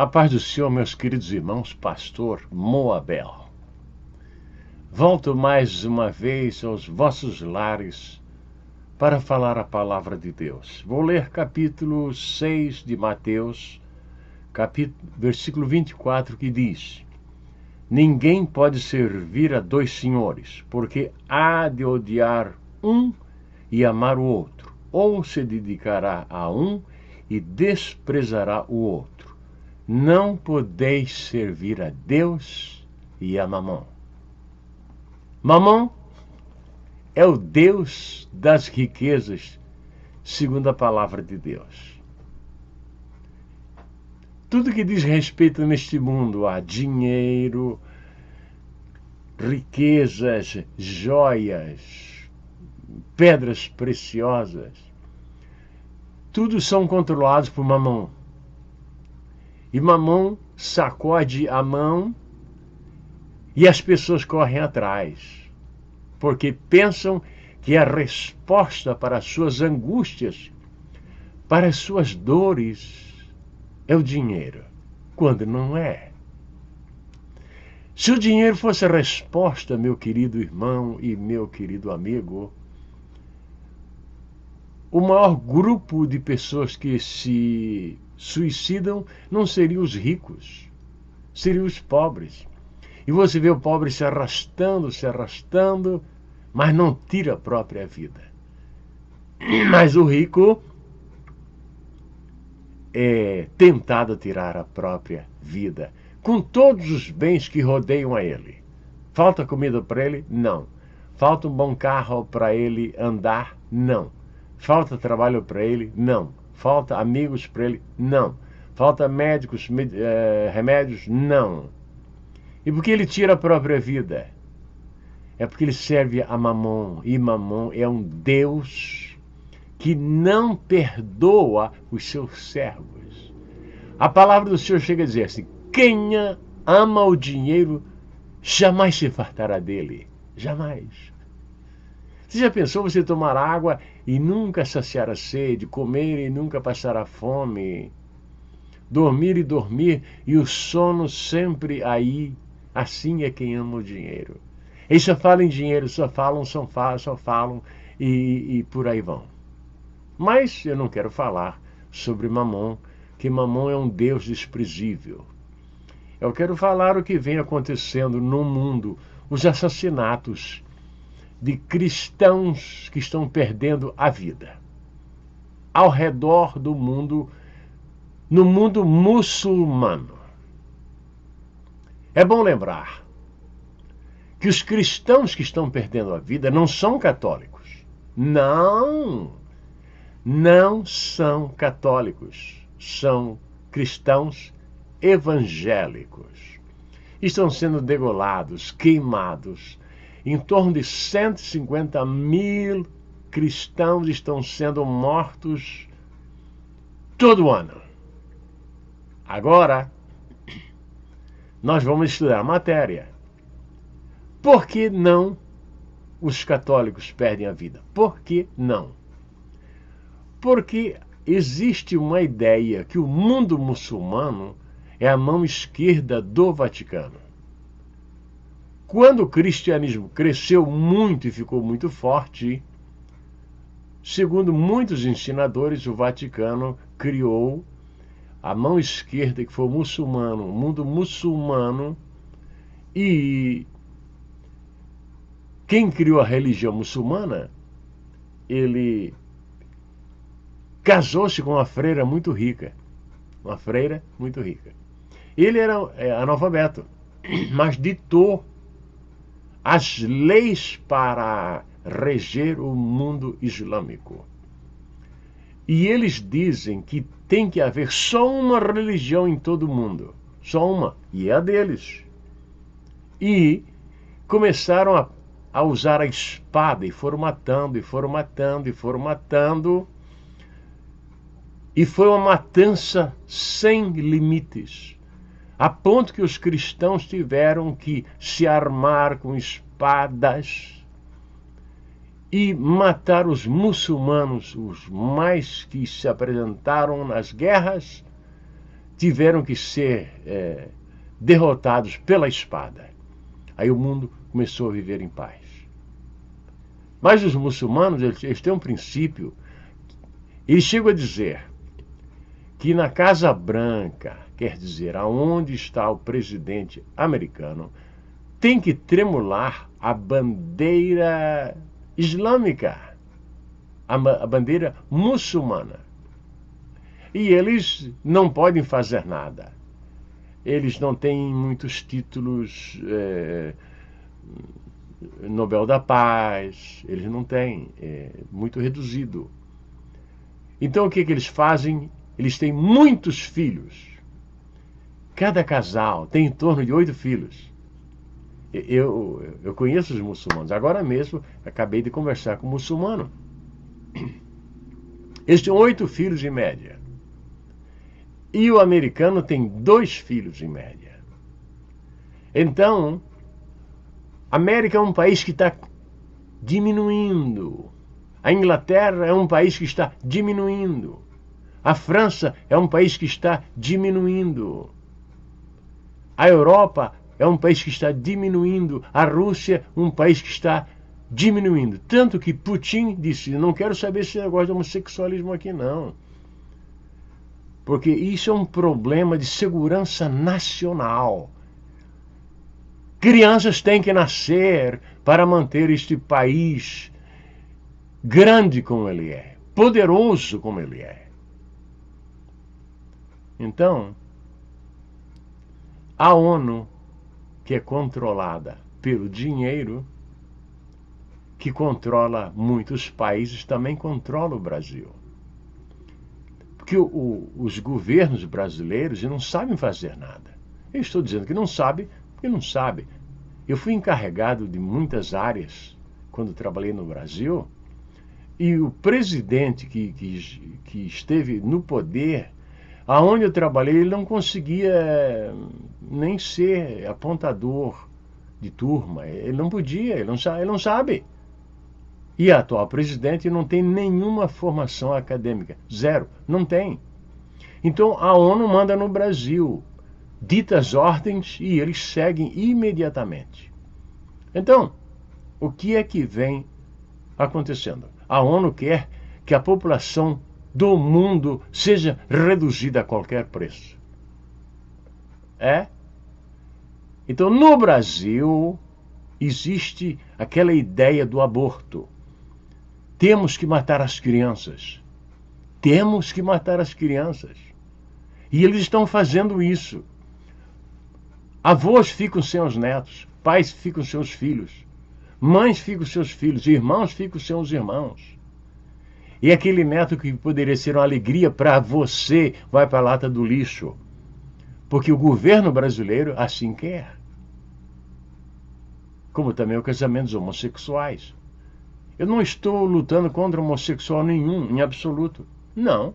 A paz do Senhor, meus queridos irmãos, pastor Moabel. Volto mais uma vez aos vossos lares para falar a palavra de Deus. Vou ler capítulo 6 de Mateus, versículo 24, que diz: Ninguém pode servir a dois senhores, porque há de odiar um e amar o outro, ou se dedicará a um e desprezará o outro. Não podeis servir a Deus e a Mamon. Mamon é o Deus das riquezas, segundo a palavra de Deus. Tudo que diz respeito neste mundo a dinheiro, riquezas, joias, pedras preciosas, tudo são controlados por Mamon. E Mamon sacode a mão e as pessoas correm atrás, porque pensam que a resposta para as suas angústias, para as suas dores, é o dinheiro, quando não é. Se o dinheiro fosse a resposta, meu querido irmão e meu querido amigo, o maior grupo de pessoas que se suicidam não seriam os ricos, seriam os pobres. E você vê o pobre se arrastando, mas não tira a própria vida. Mas o rico é tentado a tirar a própria vida, com todos os bens que rodeiam a ele. Falta comida para ele? Não. Falta um bom carro para ele andar? Não. Falta trabalho para ele? Não. Falta amigos para ele? Não. Falta médicos, remédios? Não. E por que ele tira a própria vida? É porque ele serve a Mamon. E Mamon é um Deus que não perdoa os seus servos. A palavra do Senhor chega a dizer assim: quem ama o dinheiro jamais se fartará dele. Jamais. Você já pensou você tomar água e nunca saciar a sede, comer e nunca passar a fome, dormir e dormir e o sono sempre aí? Assim é quem ama o dinheiro. Eles só falam em dinheiro, só falam e por aí vão. Mas eu não quero falar sobre Mamon, que Mamon é um Deus desprezível. Eu quero falar o que vem acontecendo no mundo, os assassinatos de cristãos que estão perdendo a vida ao redor do mundo, no mundo muçulmano. É bom lembrar que os cristãos que estão perdendo a vida não são católicos. Não são católicos. São cristãos evangélicos. Estão sendo degolados, queimados. Em torno de 150 mil cristãos estão sendo mortos todo ano. Agora, nós vamos estudar a matéria. Por que não os católicos perdem a vida? Por que não? Porque existe uma ideia que o mundo muçulmano é a mão esquerda do Vaticano. Quando o cristianismo cresceu muito e ficou muito forte, segundo muitos ensinadores, o Vaticano criou a mão esquerda, que foi o muçulmano, o mundo muçulmano, e quem criou a religião muçulmana, ele casou-se com uma freira muito rica. Uma freira muito rica. Ele era analfabeto, mas ditou as leis para reger o mundo islâmico. E eles dizem que tem que haver só uma religião em todo o mundo. Só uma. E é a deles. E começaram a usar a espada e foram matando. E foi uma matança sem limites, a ponto que os cristãos tiveram que se armar com espadas e matar os muçulmanos, os mais que se apresentaram nas guerras, tiveram que ser derrotados pela espada. Aí o mundo começou a viver em paz. Mas os muçulmanos, eles têm um princípio. Eles chegam a dizer que na Casa Branca, quer dizer, aonde está o presidente americano, tem que tremular a bandeira islâmica, a bandeira muçulmana. E eles não podem fazer nada. Eles não têm muitos títulos Nobel da Paz, eles não têm, é muito reduzido. Então o que eles fazem? Eles têm muitos filhos. Cada casal tem em torno de 8 filhos. Eu conheço os muçulmanos. Agora mesmo, acabei de conversar com um muçulmano. Eles têm 8 filhos em média. E o americano tem 2 filhos em média. Então, a América é um país que está diminuindo. A Inglaterra é um país que está diminuindo. A França é um país que está diminuindo. A Europa é um país que está diminuindo. A Rússia, um país que está diminuindo. Tanto que Putin disse: não quero saber esse negócio de homossexualismo aqui, não. Porque isso é um problema de segurança nacional. Crianças têm que nascer para manter este país grande como ele é, poderoso como ele é. Então, a ONU, que é controlada pelo dinheiro, que controla muitos países, também controla o Brasil. Porque os governos brasileiros não sabem fazer nada. Eu estou dizendo que não sabem, porque não sabem. Eu fui encarregado de muitas áreas quando trabalhei no Brasil, e o presidente que esteve no poder, aonde eu trabalhei, ele não conseguia nem ser apontador de turma. Ele não podia, ele não sabe. E a atual presidente não tem nenhuma formação acadêmica. 0, não tem. Então a ONU manda no Brasil, dita as ordens e eles seguem imediatamente. Então, o que é que vem acontecendo? A ONU quer que a população do mundo seja reduzida a qualquer preço. Então, no Brasil, existe aquela ideia do aborto. Temos que matar as crianças. Temos que matar as crianças. E eles estão fazendo isso. Avós ficam sem os netos, pais ficam sem os filhos, mães ficam sem os filhos, irmãos ficam sem os irmãos. E aquele neto que poderia ser uma alegria para você, vai para a lata do lixo. Porque o governo brasileiro assim quer. Como também o casamento dos homossexuais. Eu não estou lutando contra homossexual nenhum, em absoluto. Não.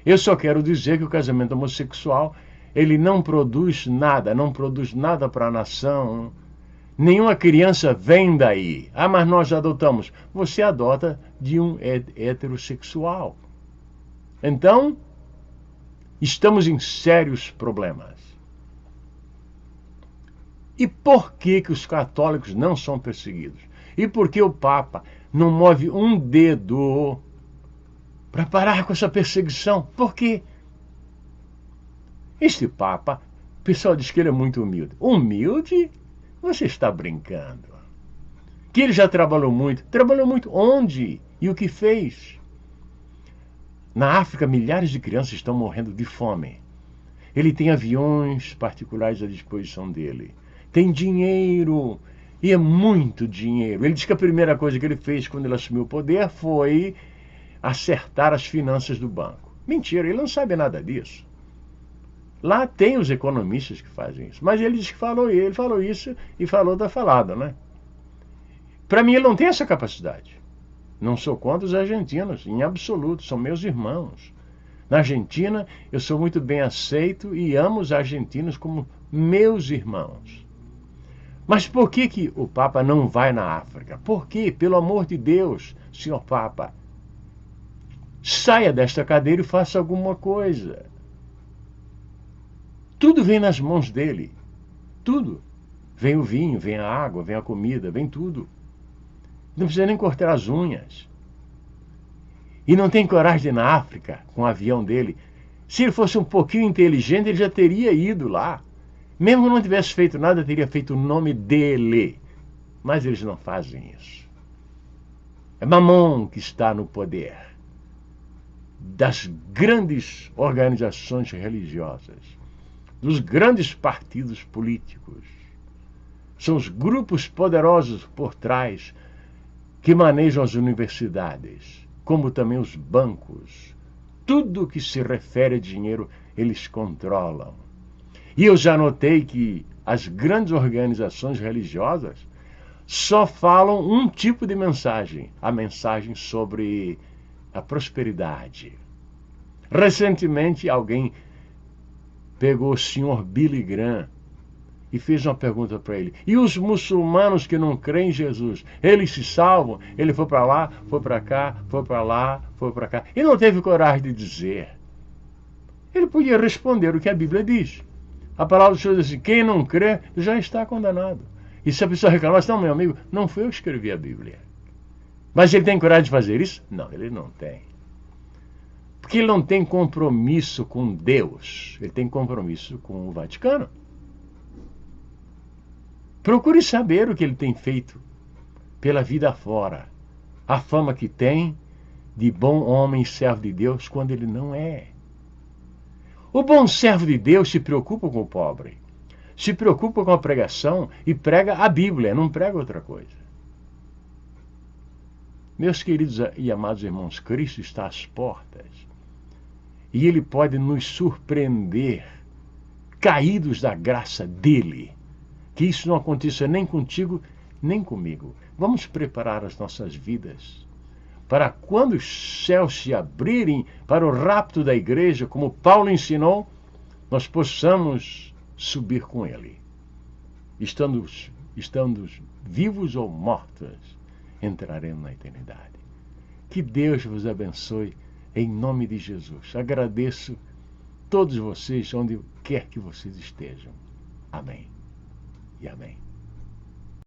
Eu só quero dizer que o casamento homossexual, ele não produz nada para a nação. Nenhuma criança vem daí. Ah, mas nós adotamos. Você adota de um heterossexual. Então, estamos em sérios problemas. E por que os católicos não são perseguidos? E por que o Papa não move um dedo para parar com essa perseguição? Por quê? Este Papa, o pessoal diz que ele é muito humilde. Humilde? Você está brincando. Que ele já trabalhou muito. Trabalhou muito onde? E o que fez? Na África, milhares de crianças estão morrendo de fome. Ele tem aviões particulares à disposição dele. Tem dinheiro. E é muito dinheiro. Ele diz que a primeira coisa que ele fez quando ele assumiu o poder foi acertar as finanças do banco. Mentira, ele não sabe nada disso. Lá tem os economistas que fazem isso. Mas ele diz que ele falou isso e falou da falada, né? Para mim, ele não tem essa capacidade. Não sou contra os argentinos, em absoluto, são meus irmãos. Na Argentina, eu sou muito bem aceito e amo os argentinos como meus irmãos. Mas por que o Papa não vai na África? Por quê? Pelo amor de Deus, senhor Papa, saia desta cadeira e faça alguma coisa. Tudo vem nas mãos dele. Tudo. Vem o vinho, vem a água, vem a comida, vem tudo. Não precisa nem cortar as unhas. E não tem coragem de ir na África com o avião dele. Se ele fosse um pouquinho inteligente, ele já teria ido lá. Mesmo que não tivesse feito nada, teria feito o nome dele. Mas eles não fazem isso. É Mamon que está no poder das grandes organizações religiosas, dos grandes partidos políticos. São os grupos poderosos por trás que manejam as universidades, como também os bancos. Tudo que se refere a dinheiro, eles controlam. E eu já notei que as grandes organizações religiosas só falam um tipo de mensagem, a mensagem sobre a prosperidade. Recentemente, alguém pegou o senhor Billy Graham e fez uma pergunta para ele. E os muçulmanos que não creem em Jesus, eles se salvam? Ele foi para lá, foi para cá, foi para lá, foi para cá. E não teve coragem de dizer. Ele podia responder o que a Bíblia diz. A palavra do Senhor diz assim, quem não crê já está condenado. E se a pessoa reclamar, não, meu amigo, não foi eu que escrevi a Bíblia. Mas ele tem coragem de fazer isso? Não, ele não tem. Porque ele não tem compromisso com Deus. Ele tem compromisso com o Vaticano. Procure saber o que ele tem feito pela vida fora. A fama que tem de bom homem e servo de Deus quando ele não é. O bom servo de Deus se preocupa com o pobre. Se preocupa com a pregação e prega a Bíblia, não prega outra coisa. Meus queridos e amados irmãos, Cristo está às portas. E Ele pode nos surpreender, caídos da graça dEle. Que isso não aconteça nem contigo, nem comigo. Vamos preparar as nossas vidas para quando os céus se abrirem para o rapto da igreja, como Paulo ensinou, nós possamos subir com Ele. Estando vivos ou mortos, entraremos na eternidade. Que Deus vos abençoe em nome de Jesus. Agradeço todos vocês, onde quer que vocês estejam. Amém e amém.